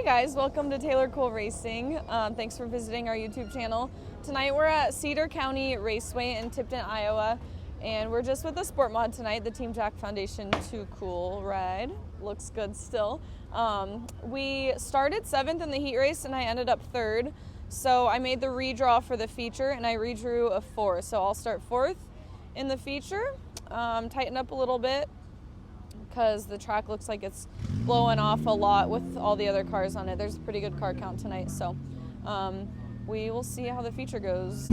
guys, welcome to Taylor Cool Racing. Thanks for visiting our YouTube channel. Tonight we're at Cedar County Raceway in Tipton, Iowa, and we're just with the Sport Mod tonight, the Team Jack Foundation Too Cool ride. Looks good still. We started 7th in the heat race and I ended up 3rd. So I made the redraw for the feature and I redrew a 4. So I'll start 4th in the feature, tighten up a little bit, because the track looks like it's blowing off a lot with all the other cars on it. There's a pretty good car count tonight, so we will see how the feature goes.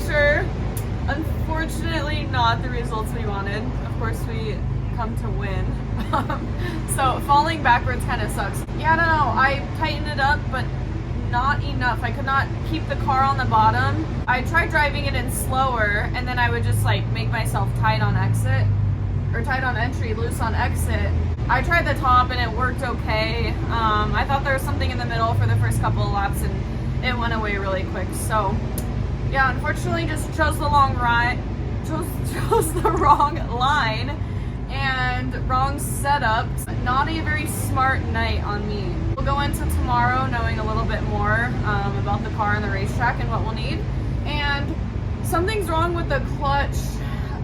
picture. Unfortunately, not the results we wanted. Of course, we come to win. So falling backwards kind of sucks. Yeah, I don't know. I tightened it up, but not enough. I could not keep the car on the bottom. I tried driving it in slower, and then I would just like make myself tight on exit, or tight on entry, loose on exit. I tried the top and it worked okay. I thought there was something in the middle for the first couple of laps, and it went away really quick. So yeah, unfortunately just chose the wrong line and wrong setup. Not a very smart night on me. We'll go into tomorrow knowing a little bit more about the car and the racetrack and what we'll need. And something's wrong with the clutch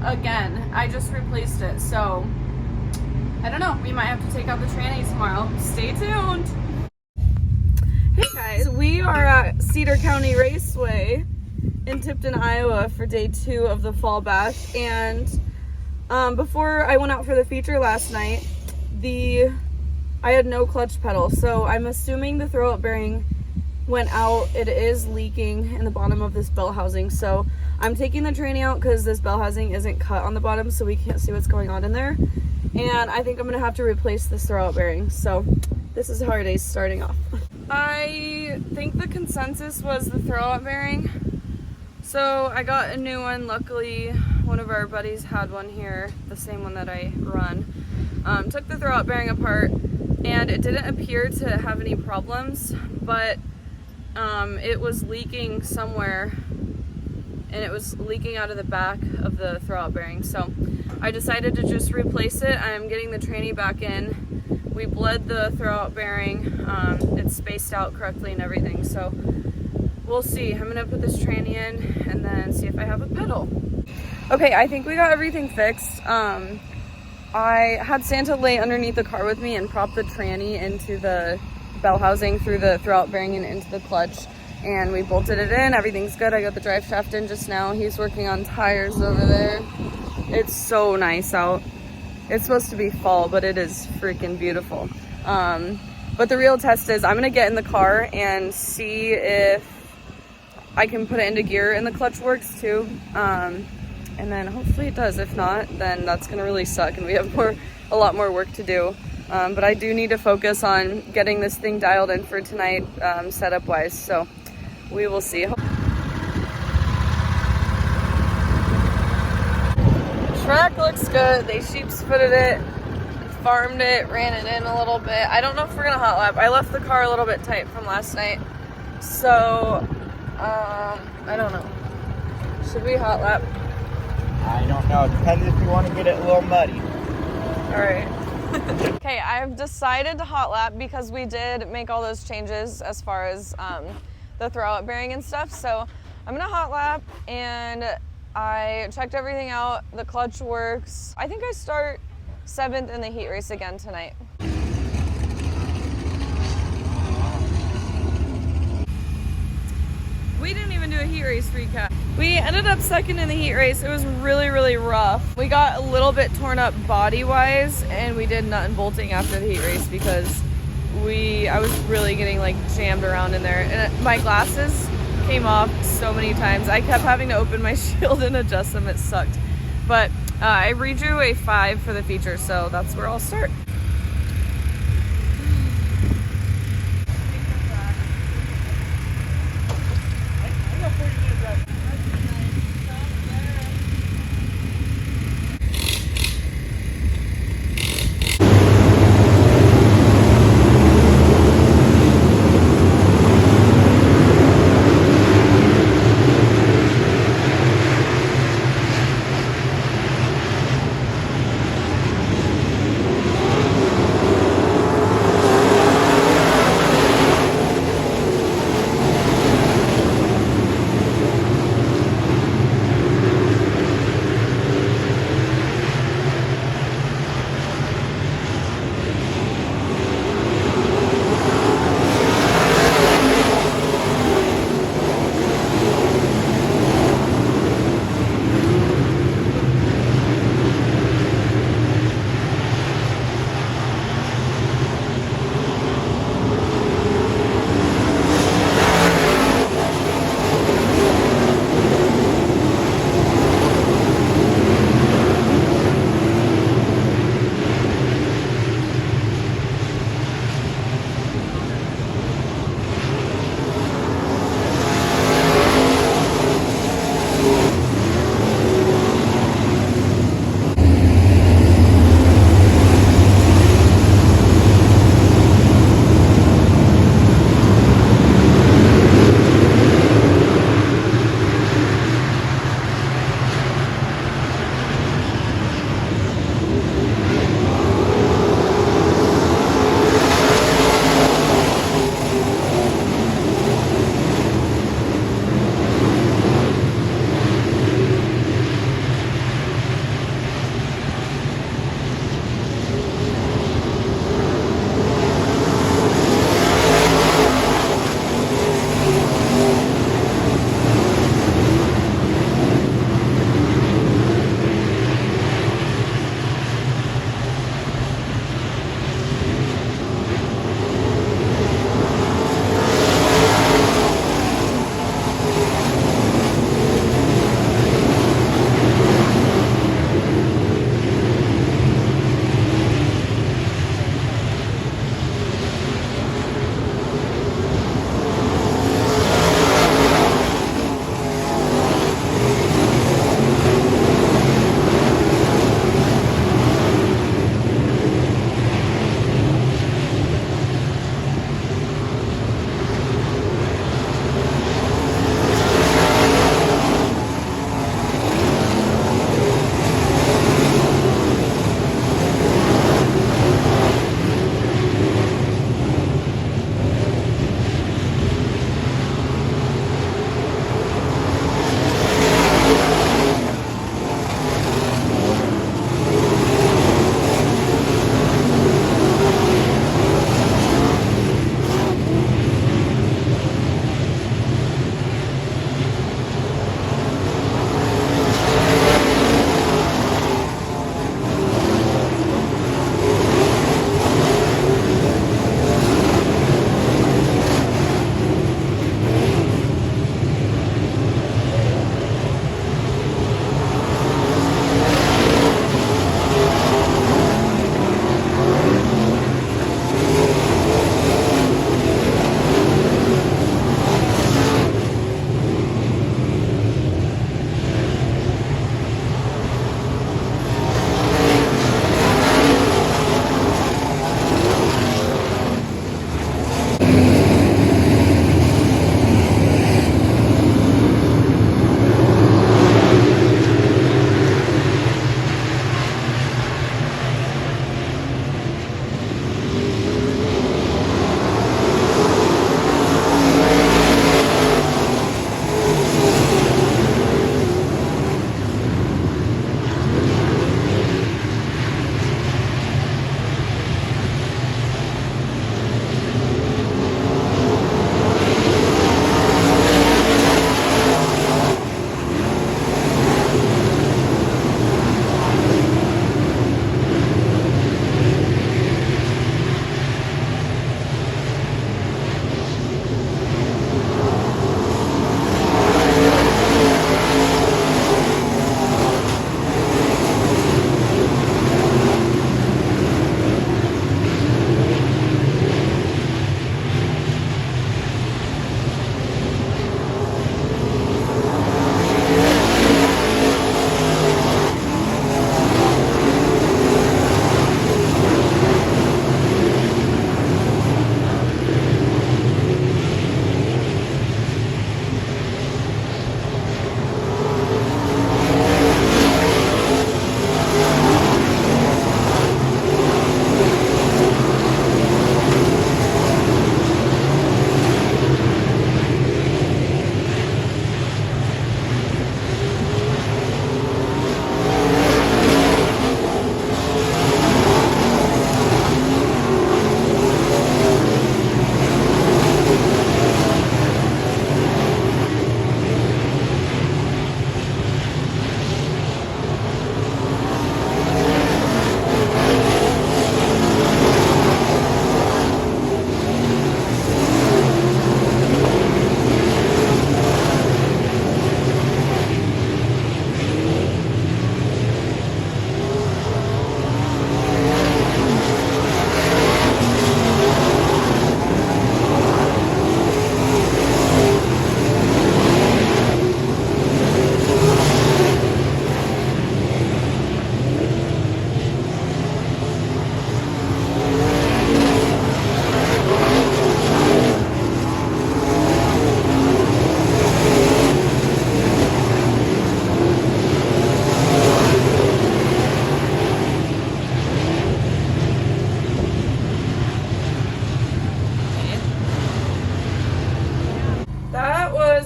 again. I just replaced it, so I don't know. We might have to take out the tranny tomorrow. Stay tuned. Hey guys, we are at Cedar County Raceway in Tipton, Iowa for day 2 of the fall bash. And before I went out for the feature last night, I had no clutch pedal, so I'm assuming the throw-up bearing went out. It is leaking in the bottom of this bell housing, so I'm taking the tranny out because this bell housing isn't cut on the bottom, so we can't see what's going on in there. And I think I'm gonna have to replace this throw-out bearing. So this is how our day's starting off. I think the consensus was the throw-out bearing. So I got a new one. Luckily, one of our buddies had one here, the same one that I run. Took the throw-out bearing apart, and it didn't appear to have any problems, but it was leaking somewhere, and it was leaking out of the back of the throw-out bearing. So I decided to just replace it. I'm getting the tranny back in. We bled the throw-out bearing. It's spaced out correctly and everything, so we'll see. I'm gonna put this tranny in and then see if I have a pedal. Okay, I think we got everything fixed. I had Santa lay underneath the car with me and prop the tranny into the bell housing through the throw-out bearing and into the clutch, and we bolted it in. Everything's good. I got the drive shaft in just now. He's working on tires over there. It's so nice out. It's supposed to be fall, but it is freaking beautiful. But the real test is I'm gonna get in the car and see if I can put it into gear and the clutch works too. And then hopefully it does. If not, then that's gonna really suck and we have a lot more work to do. But I do need to focus on getting this thing dialed in for tonight, setup wise. So we will see. Track looks good. They sheep's footed it, farmed it, ran it in a little bit. I don't know if we're gonna hot lap. I left the car a little bit tight from last night, so I don't know. Should we hot lap? I don't know. It depends if you want to get it a little muddy. All right. Okay, I've decided to hot lap because we did make all those changes as far as the throw-out bearing and stuff. So I'm gonna hot lap, and I checked everything out. The clutch works. I think I start 7th in the heat race again tonight. We didn't even do a heat race recap. We ended up 2nd in the heat race. It was really, really rough. We got a little bit torn up body-wise, and we did nut and bolting after the heat race because I was really getting like jammed around in there. And my glasses came off so many times. I kept having to open my shield and adjust them. It sucked. But I redrew a 5 for the feature, so that's where I'll start.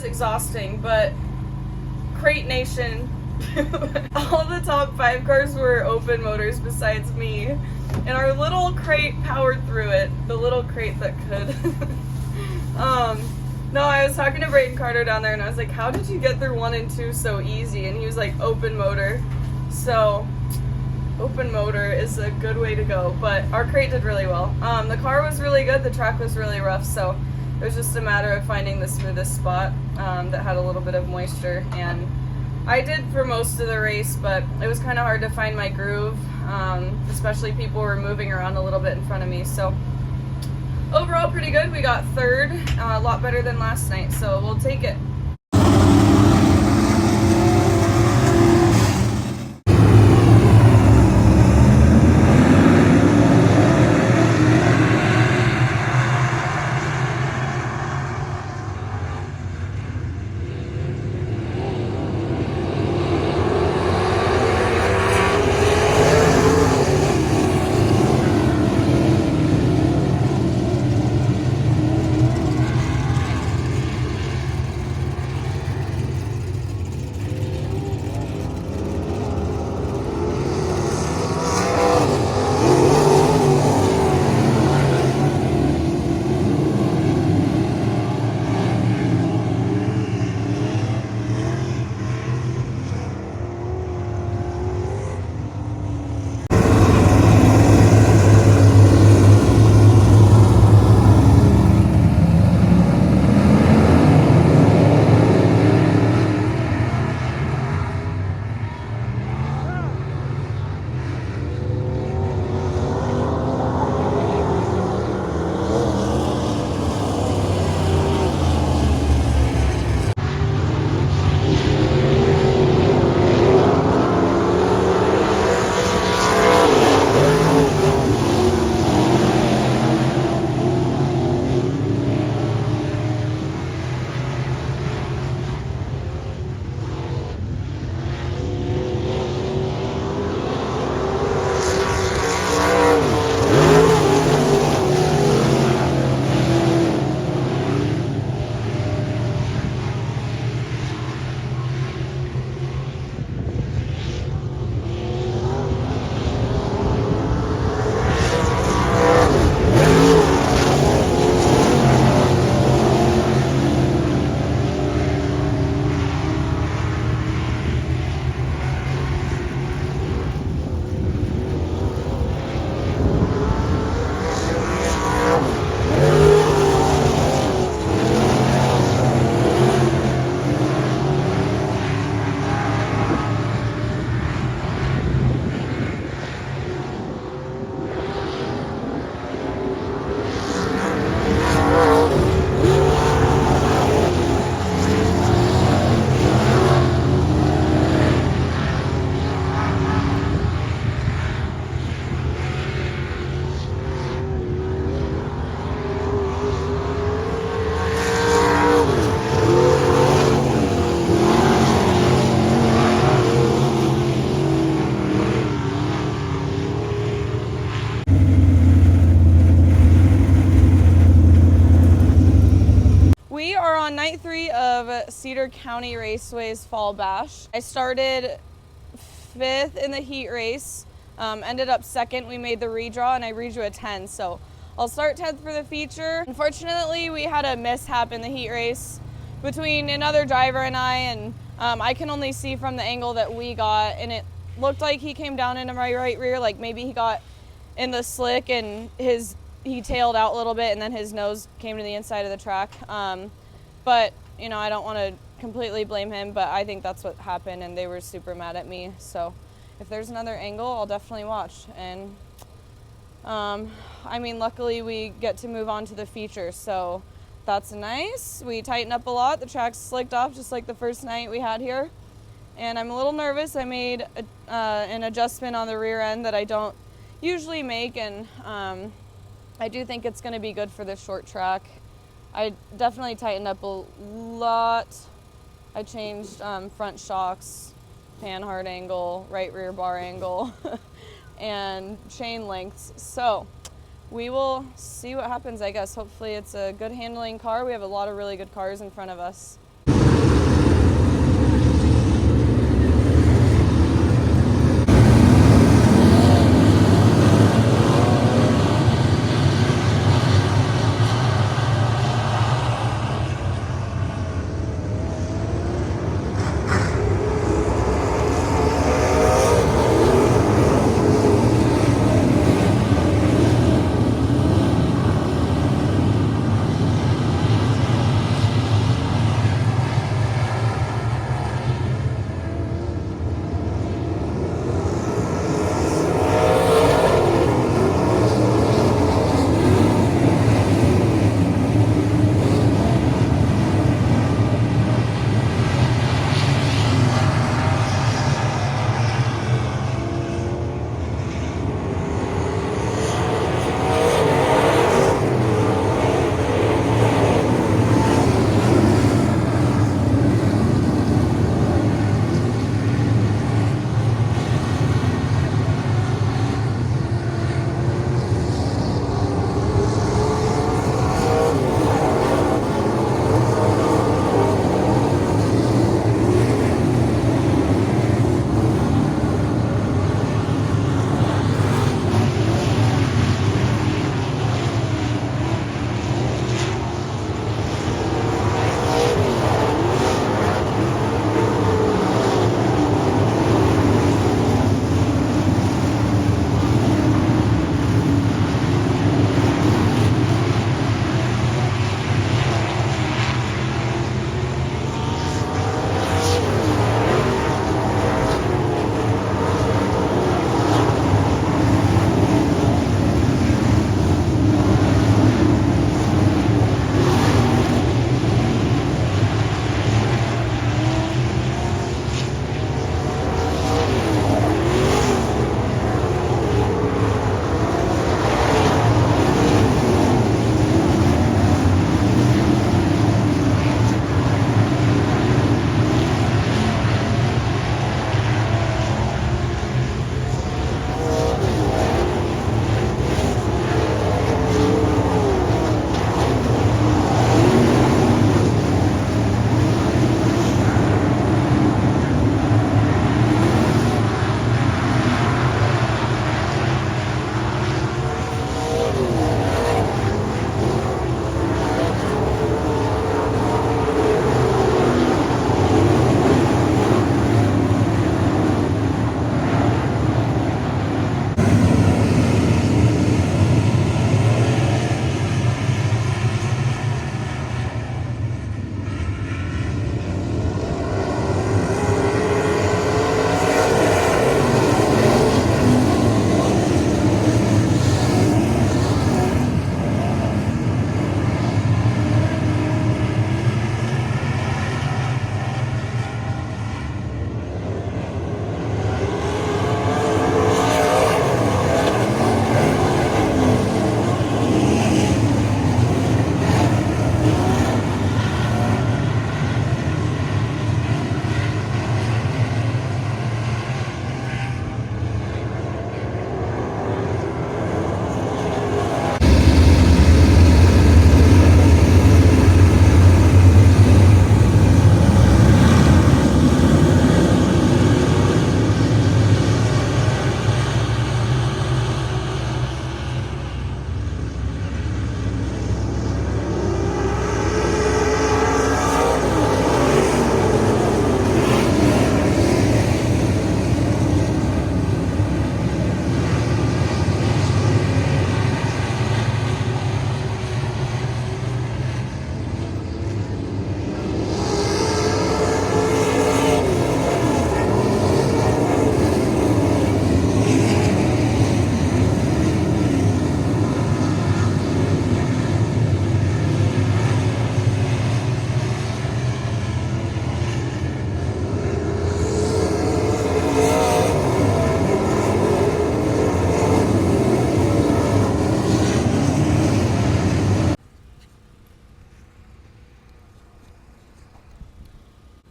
exhausting, but Crate Nation, all the top 5 cars were open motors besides me, and our little crate powered through it, the little crate that could. No, I was talking to Brayden Carter down there, and I was like, how did you get through 1 and 2 so easy? And he was like, open motor. So open motor is a good way to go, but our crate did really well. The car was really good, the track was really rough, so it was just a matter of finding the smoothest spot that had a little bit of moisture, and I did for most of the race, but it was kind of hard to find my groove, especially people were moving around a little bit in front of me. So overall pretty good. We got 3rd, a lot better than last night, so we'll take it. On night 3 of Cedar County Raceway's Fall Bash. I started 5th in the heat race, ended up 2nd. We made the redraw and I redrew a 10, so I'll start 10th for the feature. Unfortunately, we had a mishap in the heat race between another driver and I can only see from the angle that we got, and it looked like he came down into my right rear, like maybe he got in the slick and he tailed out a little bit and then his nose came to the inside of the track. But, you know, I don't want to completely blame him, but I think that's what happened, and they were super mad at me. So if there's another angle, I'll definitely watch. And, I mean, luckily we get to move on to the feature, so that's nice. We tightened up a lot. The track's slicked off just like the first night we had here. And I'm a little nervous. I made an adjustment on the rear end that I don't usually make, and I do think it's going to be good for this short track. I definitely tightened up a lot. I changed front shocks, panhard angle, right rear bar angle, and chain lengths. So we will see what happens, I guess. Hopefully it's a good handling car. We have a lot of really good cars in front of us.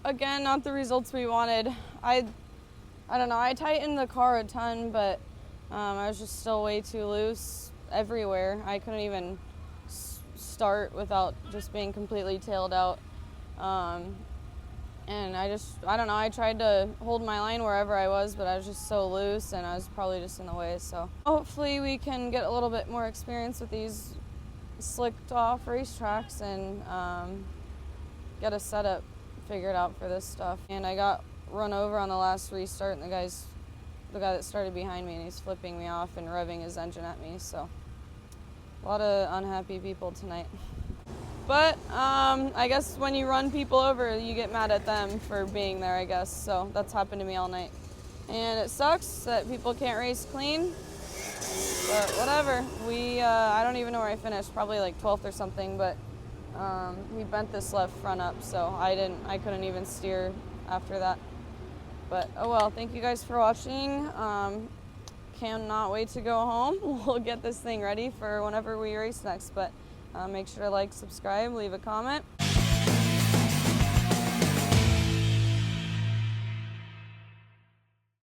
again, not the results we wanted. I don't know, I tightened the car a ton, but I was just still way too loose everywhere. I couldn't even start without just being completely tailed out. And I don't know, I tried to hold my line wherever I was, but I was just so loose and I was probably just in the way. So hopefully we can get a little bit more experience with these slicked off racetracks and get a setup figured out for this stuff. And I got run over on the last restart, and the guy that started behind me, and he's flipping me off and revving his engine at me. So a lot of unhappy people tonight. But I guess when you run people over, you get mad at them for being there, I guess. So that's happened to me all night. And it sucks that people can't race clean, but whatever. I don't even know where I finished, probably like 12th or something, but we bent this left front up, so I couldn't even steer after that. But oh well, thank you guys for watching. Cannot wait to go home. We'll get this thing ready for whenever we race next, but make sure to like, subscribe, leave a comment.